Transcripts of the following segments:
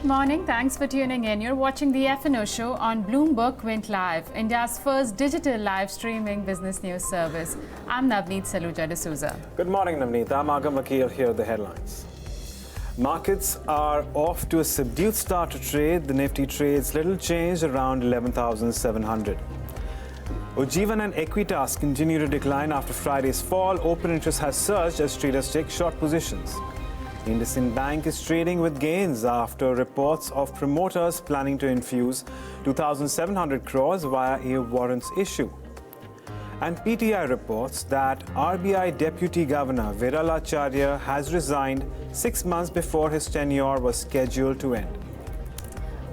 morning. Thanks for tuning in. You're watching the F&O Show on Bloomberg Quint Live, India's first digital live streaming business news service. I'm Navneet Saluja D'Souza. Good morning, Navneet. I'm Agam Vakil. Here are the headlines. Markets are off to a subdued start to trade. The Nifty trades little change around 11,700. Ujjivan and Equitas continue to decline after Friday's fall. Open interest has surged as traders take short positions. Nifty Bank is trading with gains after reports of promoters planning to infuse 2,700 crores via a warrants issue. And PTI reports that RBI Deputy Governor Viralacharya has resigned 6 months before his tenure was scheduled to end.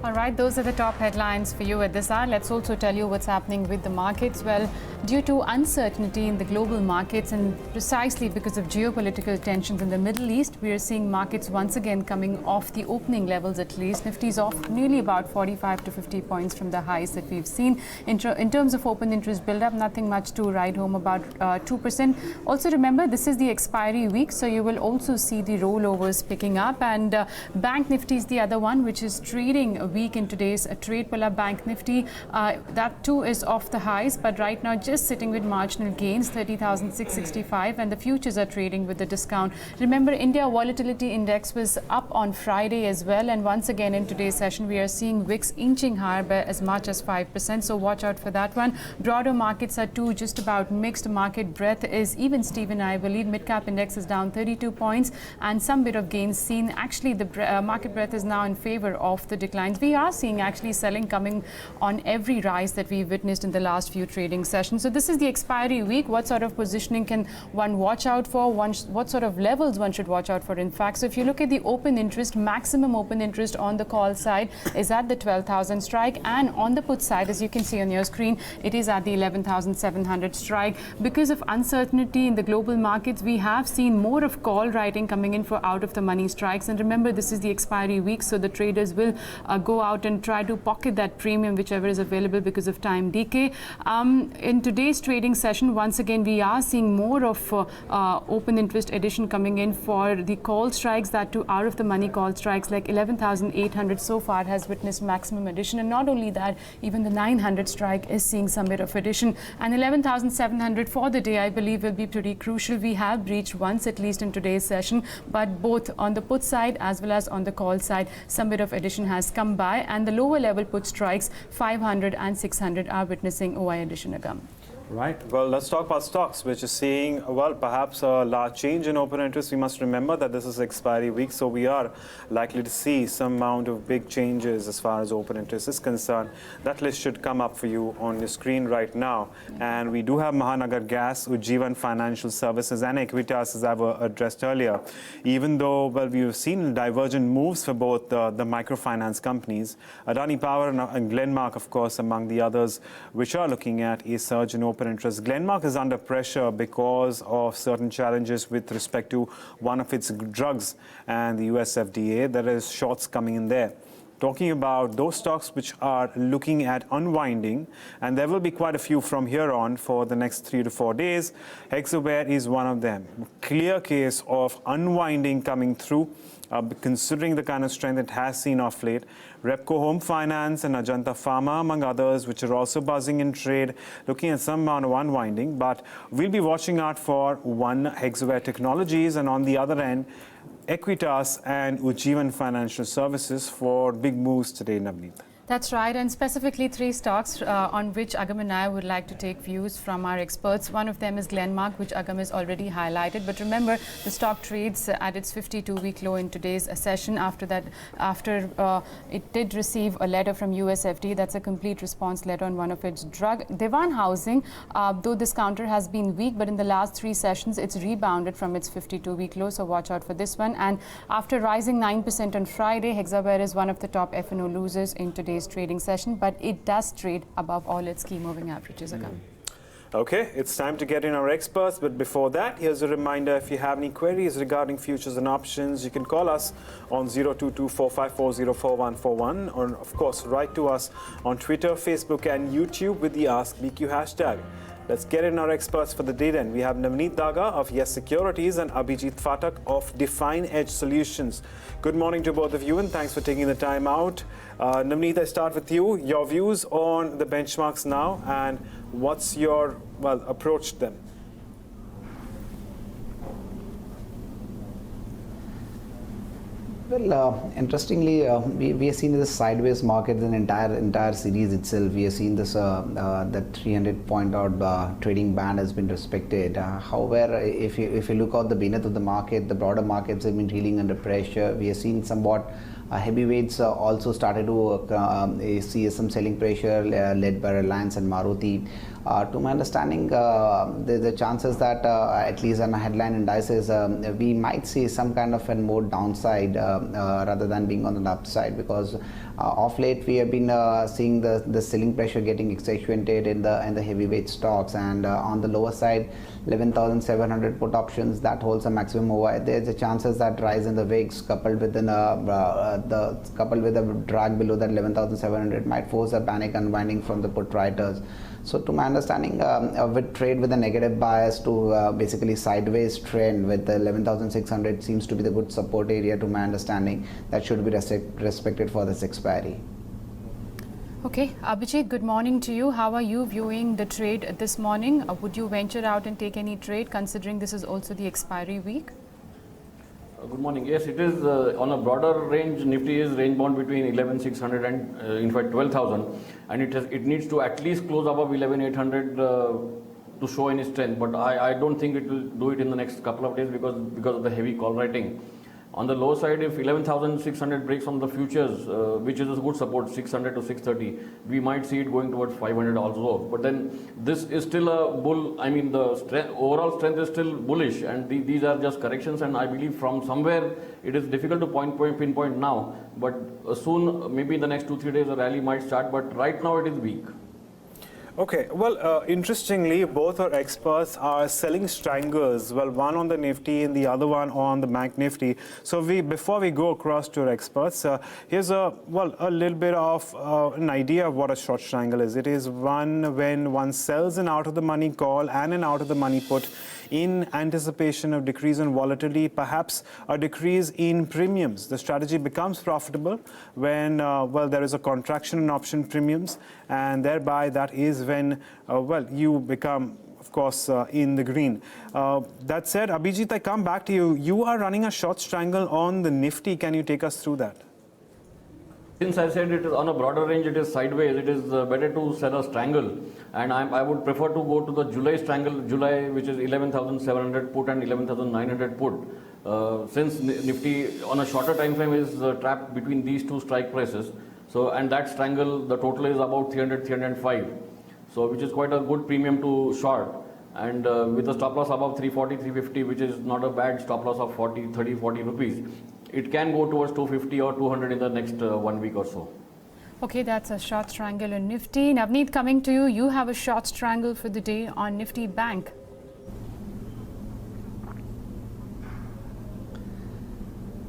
All right, those are the top headlines for you at this hour. Let's also tell you what's happening with the markets. Well, due to uncertainty in the global markets and precisely because of geopolitical tensions in the Middle East, we are seeing markets once again coming off the opening levels at least. Nifty's off nearly about 45 to 50 points from the highs that we've seen. In terms of open interest build-up, nothing much to write home about, 2%. Also remember, this is the expiry week, so you will also see the rollovers picking up. And Bank Nifty is the other one, which is trading weak in today's trade. Pull up Bank Nifty. That too is off the highs, but right now just sitting with marginal gains, 30,665, and the futures are trading with a discount. Remember, India Volatility Index was up on Friday as well, and once again in today's session we are seeing VIX inching higher by as much as 5%, so watch out for that one. Broader markets are too just about mixed. Market breadth is even Steven, I believe. Mid-cap index is down 32 points and some bit of gains seen. Actually, the market breadth is now in favor of the declines. We are seeing actually selling coming on every rise that we've witnessed in the last few trading sessions. So this is the expiry week. What sort of positioning can one watch out for? What sort of levels one should watch out for, in fact? So if you look at the open interest, maximum open interest on the call side is at the 12,000 strike, and on the put side, as you can see on your screen, it is at the 11,700 strike. Because of uncertainty in the global markets, we have seen more of call writing coming in for out of the money strikes. And remember, this is the expiry week, so the traders will go out and try to pocket that premium, whichever is available because of time decay. In today's trading session, once again, we are seeing more of open interest addition coming in for the call strikes. That too, out of the money call strikes, like 11,800 so far has witnessed maximum addition. And not only that, even the 900 strike is seeing some bit of addition. And 11,700 for the day, I believe, will be pretty crucial. We have breached once at least in today's session, but both on the put side as well as on the call side, some bit of addition has come by, and the lower level put strikes 500 and 600 are witnessing OI addition again. Right. Well, let's talk about stocks, which is seeing, well, perhaps a large change in open interest. We must remember that this is expiry week, so we are likely to see some amount of big changes as far as open interest is concerned. That list should come up for you on your screen right now. And we do have Mahanagar Gas, Ujjivan Financial Services, and Equitas, as I've addressed earlier. Even though, well, we've seen divergent moves for both the microfinance companies, Adani Power and Glenmark, of course, among the others, which are looking at a surge in open interest. Glenmark is under pressure because of certain challenges with respect to one of its drugs and the US FDA. There is shorts coming in there. Talking about those stocks which are looking at unwinding, and there will be quite a few from here on for the next 3 to 4 days. Hexaware is one of them. Clear case of unwinding coming through, considering the kind of strength it has seen of late. Repco Home Finance and Ajanta Pharma, among others, which are also buzzing in trade, looking at some amount of unwinding. But we'll be watching out for one, Hexaware Technologies, and on the other end, Equitas and Ujjivan Financial Services for big moves today, Navneet. That's right, and specifically 3 stocks on which Agam and I would like to take views from our experts. One of them is Glenmark, which Agam has already highlighted. But remember, the stock trades at its 52-week low in today's session. After it did receive a letter from USFD, that's a complete response letter on one of its drug. Dewan Housing, though this counter has been weak, but in the last 3 sessions, it's rebounded from its 52-week low, so watch out for this one. And after rising 9% on Friday, Hexaware is one of the top F&O losers in today's trading session, but it does trade above all its key moving averages again. Okay, it's time to get in our experts, but before that, here's a reminder: if you have any queries regarding futures and options, you can call us on 022-454-04141, or of course write to us on Twitter, Facebook and YouTube with the Ask BQ hashtag. Let's get in our experts for the day then. We have Navneet Daga of Securities and Abhijit Phatak of Definedge Solutions. Good morning to both of you and thanks for taking the time out. Navneet, I start with you. Your views on the benchmarks now and what's your approach to them? Well, interestingly, we have seen this sideways market in entire series itself. We have seen this that 300-point odd trading band has been respected. However, if you look out the beneath of the market, the broader markets have been reeling under pressure. We have seen somewhat heavyweights also started to see some selling pressure led by Reliance and Maruti. To my understanding, there's a chances that at least on a headline indices, we might see some kind of a more downside rather than being on the upside, because of late we have been seeing the selling pressure getting accentuated in the heavyweight stocks, and on the lower side 11,700 put options that holds a maximum over. There's a chances that rise in the VIX coupled with a drag below that 11,700 might force a panic unwinding from the put writers. So to my understanding, with trade with a negative bias to basically sideways trend with the 11,600 seems to be the good support area to my understanding that should be respected for this expiry. Okay, Abhijit, good morning to you. How are you viewing the trade this morning? Would you venture out and take any trade considering this is also the expiry week? Good morning. Yes, it is on a broader range. Nifty is range bound between 11,600 and in fact 12,000, and it needs to at least close above 11,800 to show any strength. But I don't think it will do it in the next couple of days because of the heavy call writing. On the low side, if 11,600 breaks from the futures, which is a good support, 600 to 630, we might see it going towards 500 also. But then this is still a bull. I mean, the overall strength is still bullish, and these are just corrections. And I believe from somewhere it is difficult to pinpoint now. But soon, maybe in the next 2-3 days, a rally might start. But right now, it is weak. Okay, well, interestingly, both our experts are selling strangles. Well, one on the Nifty and the other one on the Bank Nifty. So before we go across to our experts, here's a little bit of an idea of what a short strangle is. It is one when one sells an out of the money call and an out of the money put in anticipation of decrease in volatility, perhaps a decrease in premiums. The strategy becomes profitable when there is a contraction in option premiums, and thereby that is when you become, of course, in the green. That said, Abhijit, I come back to you. You are running a short strangle on the Nifty. Can you take us through that? Since I said it is on a broader range, it is sideways, it is better to sell a strangle. And I would prefer to go to the July strangle, which is 11,700 put and 11,900 put. Since Nifty on a shorter time frame is trapped between these two strike prices. So, and that strangle, the total is about 300, 305. So, which is quite a good premium to short. And with a stop loss above 340, 350, which is not a bad stop loss of 30, 40 rupees. It can go towards 250 or 200 in the next 1 week or so. Okay, that's a short strangle on Nifty. Navneet, coming to you, you have a short strangle for the day on Nifty Bank.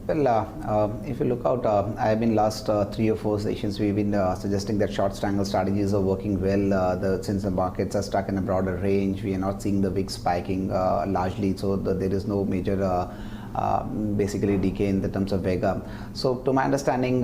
Well, if you look out, I have been last 3 or 4 sessions, we've been suggesting that short strangle strategies are working well since the markets are stuck in a broader range. We are not seeing the big spiking largely, so there is no major basically decay in the terms of Vega. So to my understanding,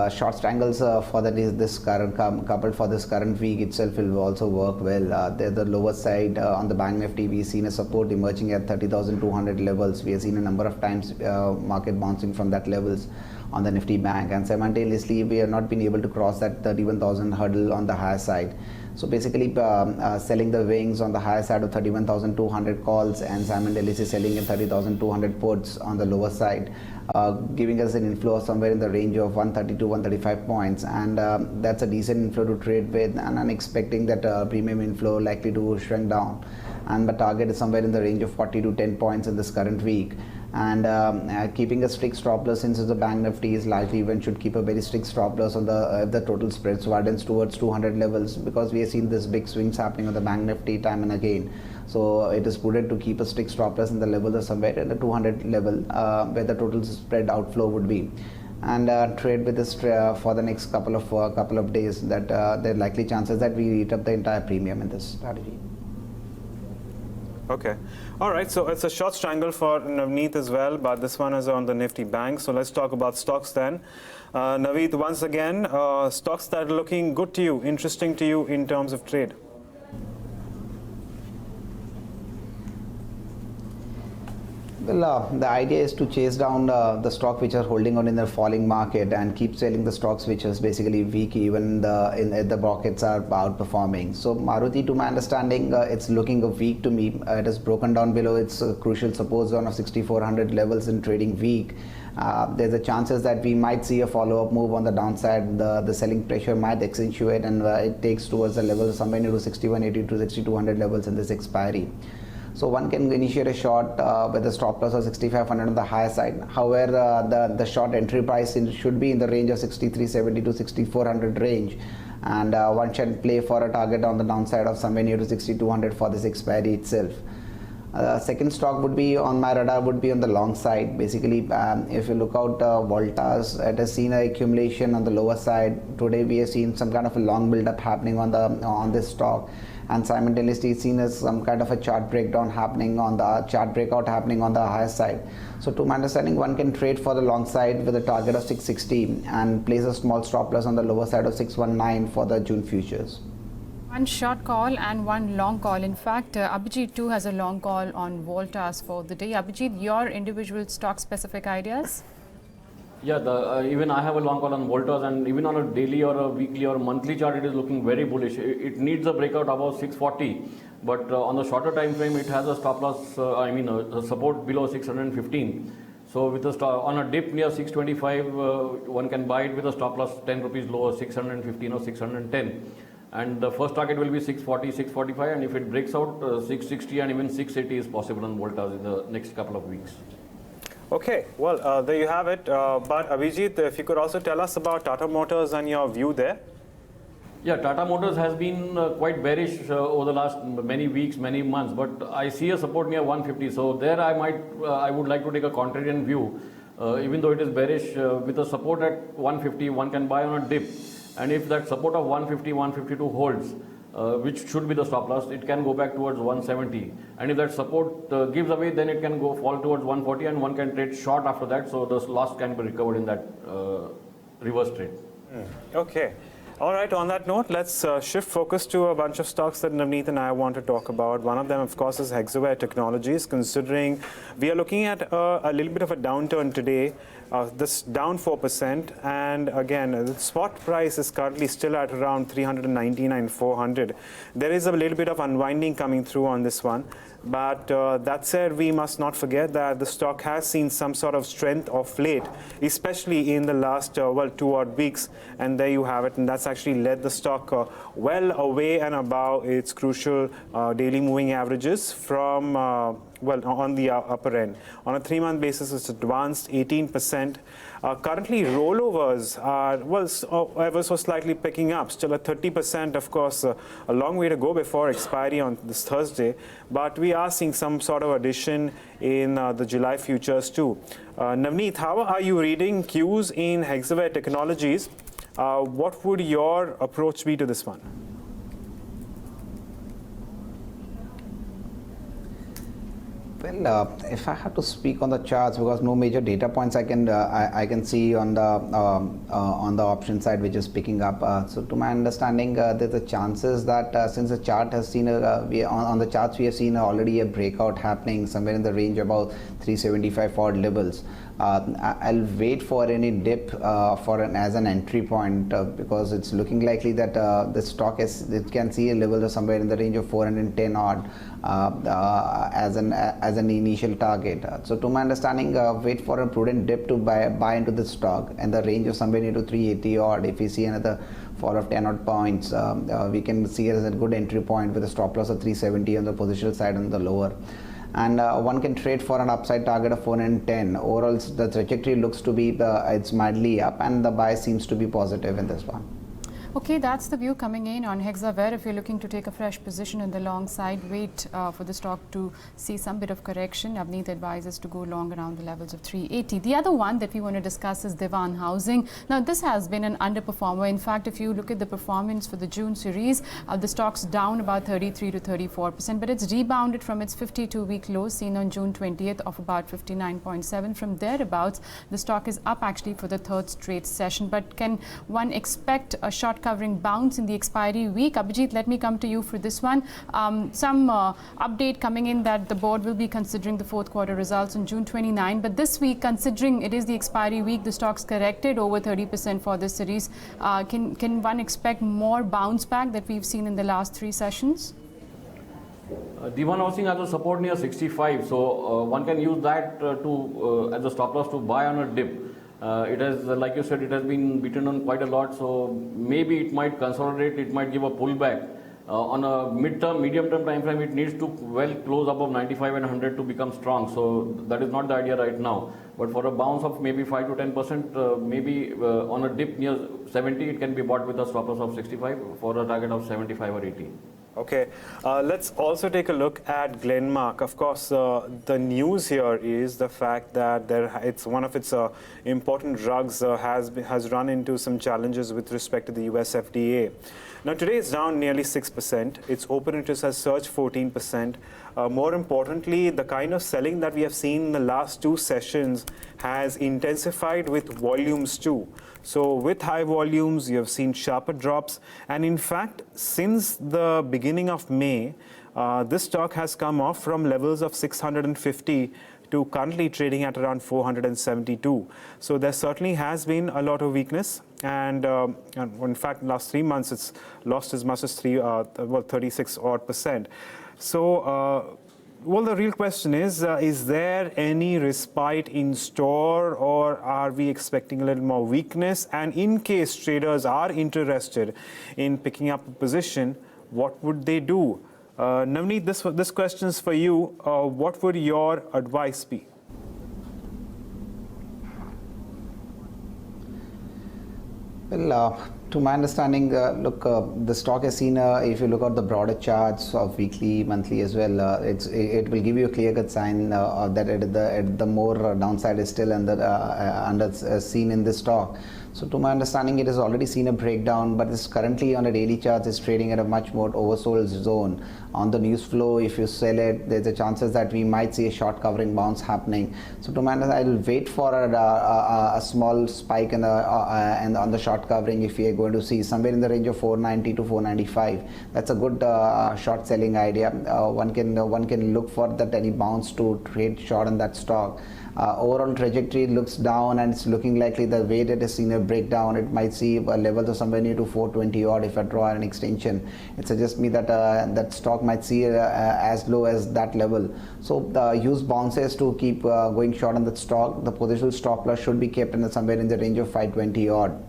short strangles for this current coupled for this current week itself will also work well. The lower side on the Bank Nifty, we've seen a support emerging at 30,200 levels. We have seen a number of times market bouncing from that levels on the Nifty Bank, and simultaneously we have not been able to cross that 31,000 hurdle on the higher side. So basically selling the wings on the higher side of 31,200 calls and simultaneously selling at 30,200 puts on the lower side, giving us an inflow somewhere in the range of 130 to 135 points, and that's a decent inflow to trade with, and I'm expecting that premium inflow likely to shrink down, and the target is somewhere in the range of 40 to 10 points in this current week. And keeping a strict stop loss, since the Bank Nifty is largely even should keep a very strict stop loss on the total spreads widens towards 200 levels, because we have seen this big swings happening on the Bank Nifty time and again. So it is prudent to keep a strict stop loss in the level of somewhere in the 200 level where the total spread outflow would be, and trade with this for the next couple of days. That there are likely chances that we eat up the entire premium in this strategy. Okay. All right. So it's a short strangle for Navneet as well, but this one is on the Nifty Bank. So let's talk about stocks then. Navneet, once again, stocks that are looking good to you, interesting to you in terms of trade. Well, the idea is to chase down the stock which are holding on in the falling market and keep selling the stocks which is basically weak even the markets are outperforming. So Maruti, to my understanding, it's looking weak to me. It has broken down below its crucial support zone of 6400 levels in trading week. There's a chances that we might see a follow-up move on the downside. The selling pressure might accentuate and it takes towards the level somewhere near to 6180 to 6200 levels in this expiry. So one can initiate a short with a stop loss of 6500 on the higher side. However, the short entry price should be in the range of 6370 to 6400 range, and one should play for a target on the downside of somewhere near to 6200 for this expiry itself. Second stock would be on my radar would be on the long side. Basically, if you look out Voltas, it has seen an accumulation on the lower side. Today we have seen some kind of a long build-up happening on this stock, and simultaneously seen as some kind of a chart breakdown happening on the chart breakout happening on the higher side. So to my understanding, one can trade for the long side with a target of 660 and place a small stop loss on the lower side of 619 for the June futures. One short call and one long call. In fact, Abhijit too has a long call on Voltas for the day. Abhijit, your individual stock specific ideas? Yeah, even I have a long call on Voltas, and even on a daily or a weekly or monthly chart, it is looking very bullish. It needs a breakout above 640, but on the shorter time frame, it has a stop loss, a support below 615. So with on a dip near 625, one can buy it with a stop loss 10 rupees lower, 615 or 610. And the first target will be 640, 645, and if it breaks out, 660 and even 680 is possible on Voltas in the next couple of weeks. Okay, well, there you have it. But Abhijit, if you could also tell us about Tata Motors and your view there. Yeah, Tata Motors has been quite bearish over the last many weeks, many months, but I see a support near 150. So there I would like to take a contrarian view. Even though it is bearish, with a support at 150, one can buy on a dip. And if that support of 150, 152 holds, which should be the stop loss, it can go back towards 170. And if that support gives away, then it can fall towards 140 and one can trade short after that. So the loss can be recovered in that reverse trade. Okay. All right, on that note, let's shift focus to a bunch of stocks that Navneet and I want to talk about. One of them, of course, is Hexaware Technologies, considering we are looking at a little bit of a downturn today. This down 4%, and again, the spot price is currently still at around 399,400. There is a little bit of unwinding coming through on this one. But that said, we must not forget that the stock has seen some sort of strength of late, especially in the last 2 odd weeks. And there you have it. And that's actually led the stock well away and above its crucial daily moving averages from on the upper end. On a 3-month basis, it's advanced 18%. Currently, rollovers are, ever so slightly picking up, still at 30%. Of course, a long way to go before expiry on this Thursday. But we are seeing some sort of addition in the July futures too. Navneet, how are you reading cues in Hexaware Technologies? What would your approach be to this one? Well, if I have to speak on the charts, because no major data points I can see on the option side which is picking up. So to my understanding, there's a chances that since the chart has seen on the charts we have seen already a breakout happening somewhere in the range about 375 odd levels. I'll wait for any dip as an entry point because it's looking likely that the stock it can see a level of somewhere in the range of 410 odd as an initial target. So to my understanding, wait for a prudent dip to buy into the stock and the range of somewhere into 380 odd. If we see another fall of 10 odd points, we can see it as a good entry point with a stop loss of 370 on the positional side on the lower. And one can trade for an upside target of 410. Overall, the trajectory looks to be it's mildly up, and the buy seems to be positive in this one. Okay, that's the view coming in on Hexaware. If you're looking to take a fresh position in the long side, wait for the stock to see some bit of correction. Navneet advises to go long around the levels of 380. The other one that we want to discuss is Dewan Housing. Now, this has been an underperformer. In fact, if you look at the performance for the June series, the stock's down about 33 to 34%, but it's rebounded from its 52-week low seen on June 20th of about 59.7. From thereabouts, the stock is up actually for the third straight session. But can one expect a short covering bounce in the expiry week? Abhijit, let me come to you for this one. Some update coming in that the board will be considering the fourth quarter results on June 29. But this week, considering it is the expiry week, the stock's corrected over 30% for this series. Can one expect more bounce back that we've seen in the last three sessions? Dewan Housing has a support near 65, so one can use that as a stop loss to buy on a dip. It has, like you said, it has been beaten on quite a lot, so maybe it might consolidate, it might give a pullback. On a medium-term time frame, it needs to well close above 95 and 100 to become strong. So that is not the idea right now. But for a bounce of maybe 5 to 10%, maybe on a dip near 70, it can be bought with a stop loss of 65 for a target of 75 or 80. Okay, let's also take a look at Glenmark. Of course, the news here is the fact that it's one of its important drugs has run into some challenges with respect to the US FDA. Now today it's down nearly 6%. Its open interest has surged 14%. More importantly, the kind of selling that we have seen in the last two sessions has intensified with volumes too. So with high volumes, you have seen sharper drops. And in fact, since the beginning of May, this stock has come off from levels of 650 to currently trading at around 472. So there certainly has been a lot of weakness. And in fact, in the last 3 months, it's lost as much as 36 odd percent. So, well, the real question is there any respite in store, or are we expecting a little more weakness? And in case traders are interested in picking up a position, what would they do? Navneet, this question is for you. What would your advice be? Well, to my understanding, look, the stock has seen, if you look at the broader charts of weekly, monthly as well, it will give you a clear-cut sign that the more downside is still seen in this stock. So to my understanding, it has already seen a breakdown, but it's currently on a daily chart is trading at a much more oversold zone. On the news flow, if you sell it, there's a chances that we might see a short covering bounce happening. So to my understanding, I will wait for a small spike and on the short covering. If we are going to see somewhere in the range of 490 to 495, that's a good short selling idea. One can look for that any bounce to trade short on that stock. Overall trajectory looks down, and it's looking likely the way that has seen a breakdown, it might see a level of somewhere near to 420 odd. If I draw an extension, it suggests me that that stock might see as low as that level. So use bounces to keep going short on that stock. The positional stop loss should be kept in somewhere in the range of 520 odd.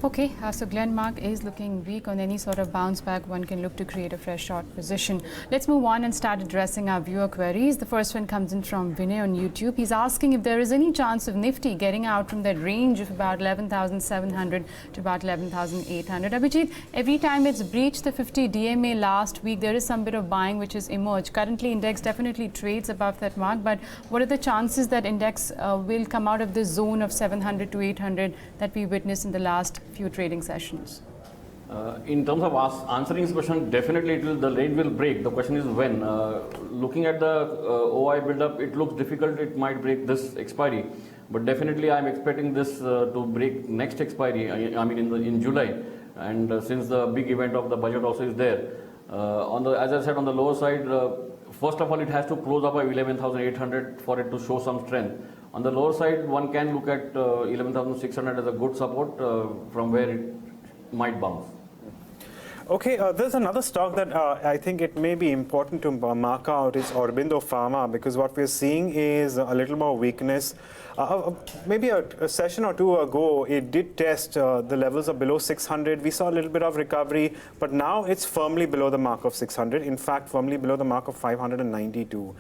Okay, so Glenmark is looking weak. On any sort of bounce back, one can look to create a fresh short position. Let's move on and start addressing our viewer queries. The first one comes in from Vinay on YouTube. He's asking if there is any chance of Nifty getting out from that range of about 11,700 to about 11,800. Abhijit, every time it's breached the 50 DMA last week, there is some bit of buying which has emerged. Currently, index definitely trades above that mark, but what are the chances that index will come out of this zone of 700 to 800 that we witnessed in the last few trading sessions? In terms of answering this question, definitely the range will break. The question is when. Looking at the OI build-up, it looks difficult. It might break this expiry, but definitely I'm expecting this to break next expiry. I mean in July, and since the big event of the budget also is there. As I said, on the lower side, first of all, it has to close up by 11,800 for it to show some strength. On the lower side, one can look at 11,600 as a good support from where it might bounce. Okay, there's another stock that I think it may be important to mark out is Aurobindo Pharma, because what we're seeing is a little more weakness. Maybe a session or two ago, it did test the levels of below 600. We saw a little bit of recovery, but now it's firmly below the mark of 600. In fact, firmly below the mark of 592.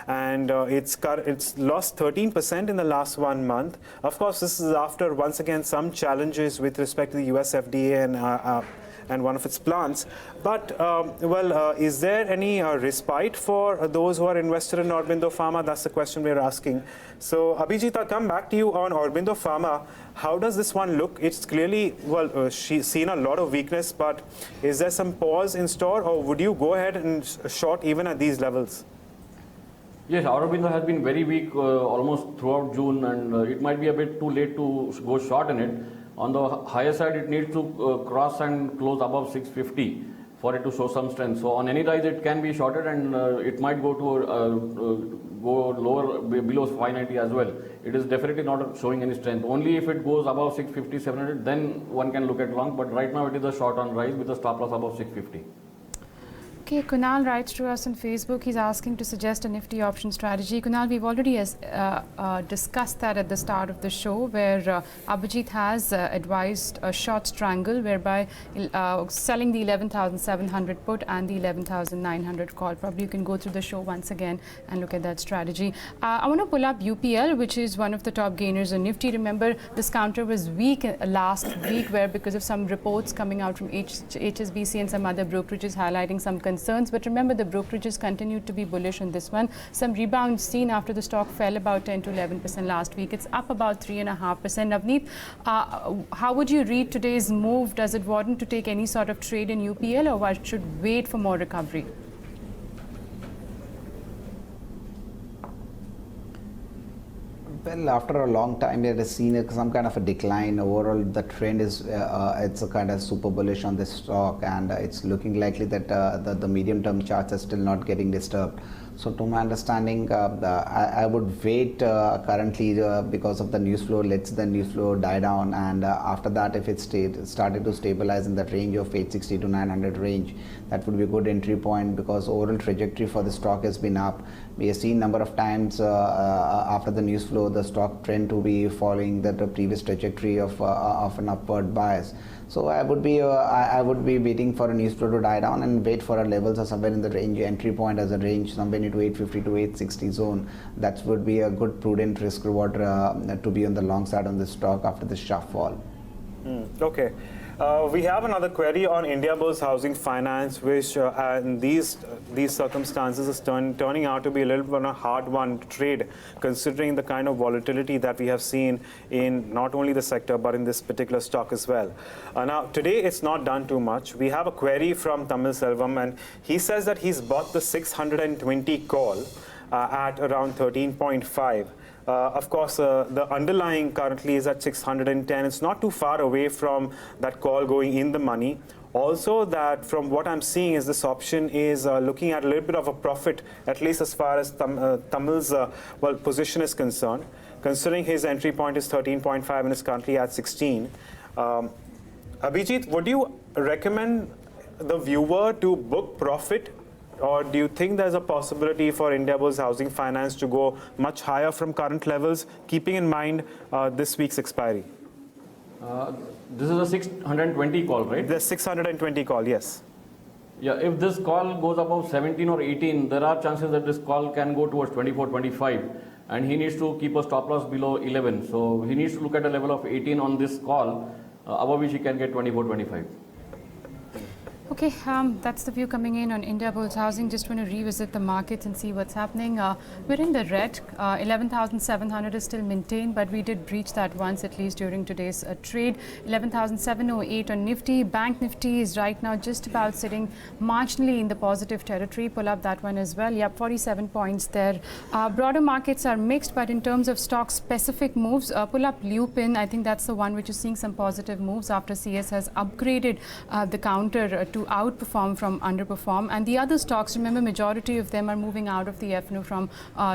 And it's lost 13% in the last 1 month. Of course, this is after, once again, some challenges with respect to the US FDA and one of its plants. But, is there any respite for those who are invested in Aurobindo Pharma? That's the question we're asking. So, Abhijit, I'll come back to you on Aurobindo Pharma. How does this one look? It's clearly, she's seen a lot of weakness, but is there some pause in store, or would you go ahead and short even at these levels? Yes, Aurobindo has been very weak almost throughout June, and it might be a bit too late to go short in it. On the higher side, it needs to cross and close above 650 for it to show some strength. So on any rise, it can be shorted, and it might go to go lower below 590 as well. It is definitely not showing any strength. Only if it goes above 650, 700, then one can look at long. But right now, it is a short on rise with a stop loss above 650. Okay, Kunal writes to us on Facebook. He's asking to suggest a Nifty option strategy. Kunal, we've already discussed that at the start of the show, where Abhijit has advised a short strangle, whereby selling the 11,700 put and the 11,900 call. Probably you can go through the show once again and look at that strategy. I want to pull up UPL, which is one of the top gainers on Nifty. Remember, this counter was weak last week, where because of some reports coming out from HSBC and some other brokerages highlighting some concerns, but remember the brokerages continued to be bullish on this one. Some rebound seen after the stock fell about 10 to 11% last week. It's up about 3.5%. Navneet, how would you read today's move? Does it warrant to take any sort of trade in UPL, or one should wait for more recovery? Well, after a long time, it has seen some kind of a decline. Overall, the trend is it's a kind of super bullish on this stock, and it's looking likely that the medium-term charts are still not getting disturbed. So, to my understanding, I would wait currently because of the news flow. Let's the news flow die down, and after that, if it started to stabilize in that range of 860 to 900 range, that would be a good entry point, because overall trajectory for the stock has been up. We have seen number of times after the news flow, the stock trend to be following the previous trajectory of an upward bias. So I would be waiting for a news flow to die down and wait for a levels or somewhere in the range, entry point as a range somewhere into 850 to 860 zone. That would be a good prudent risk reward to be on the long side on this stock after the sharp fall. Okay. We have another query on Indiabulls Housing Finance, which in these circumstances is turning out to be a little bit of a hard one to trade, considering the kind of volatility that we have seen in not only the sector but in this particular stock as well. Now, today it's not done too much. We have a query from Tamil Selvam, and he says that he's bought the 620 call at around 13.5. Of course, the underlying currently is at 610. It's not too far away from that call going in the money. Also, that from what I'm seeing is this option is looking at a little bit of a profit, at least as far as Tamil's position is concerned. Considering his entry point is 13.5 and is currently at 16. Abhijit, would you recommend the viewer to book profit, or do you think there's a possibility for Indiabulls Housing Finance to go much higher from current levels, keeping in mind this week's expiry? This is a 620 call, right? The 620 call, yes. Yeah, if this call goes above 17 or 18, there are chances that this call can go towards 24, 25. And he needs to keep a stop loss below 11. So he needs to look at a level of 18 on this call, above which he can get 24, 25. Okay, that's the view coming in on Indiabulls Housing. Just want to revisit the markets and see what's happening. We're in the red. 11,700 is still maintained, but we did breach that once at least during today's trade. 11,708 on Nifty. Bank Nifty is right now just about sitting marginally in the positive territory. Pull up that one as well. Yep, 47 points there. Broader markets are mixed, but in terms of stock-specific moves, pull up Lupin. I think that's the one which is seeing some positive moves after CS has upgraded the counter to outperform from underperform. And the other stocks, remember, majority of them are moving out of the F&O from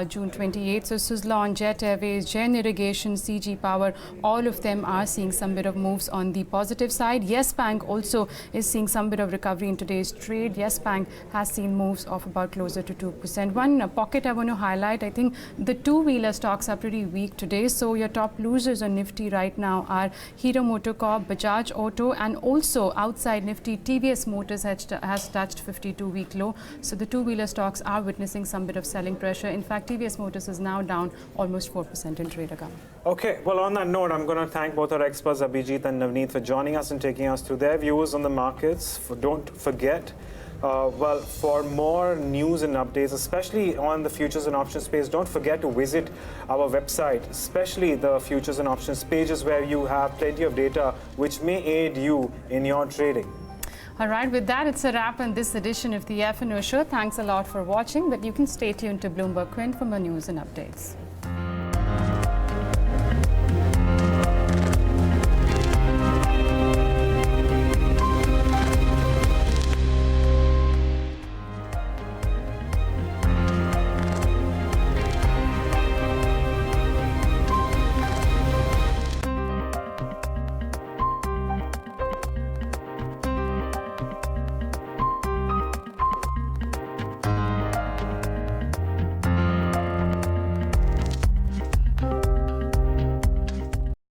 June 28th. So Suzlon, Jet Airways, Gen Irrigation, CG Power, all of them are seeing some bit of moves on the positive side. Yes Bank also is seeing some bit of recovery in today's trade. Yes Bank has seen moves of about closer to 2%. One pocket I want to highlight, I think the two-wheeler stocks are pretty weak today. So your top losers on Nifty right now are Hero MotoCorp, Bajaj Auto, and also outside Nifty, TVS Motors has touched 52-week low. So the two-wheeler stocks are witnessing some bit of selling pressure. In fact, TVS Motors is now down almost 4% in trade account. Okay, well, on that note, I'm going to thank both our experts, Abhijit and Navneet, for joining us and taking us through their views on the markets. Don't forget, for more news and updates, especially on the futures and options space, don't forget to visit our website, especially the futures and options pages where you have plenty of data which may aid you in your trading. All right, with that, it's a wrap on this edition of the F&O Show. Thanks a lot for watching, but you can stay tuned to Bloomberg Quint for more news and updates.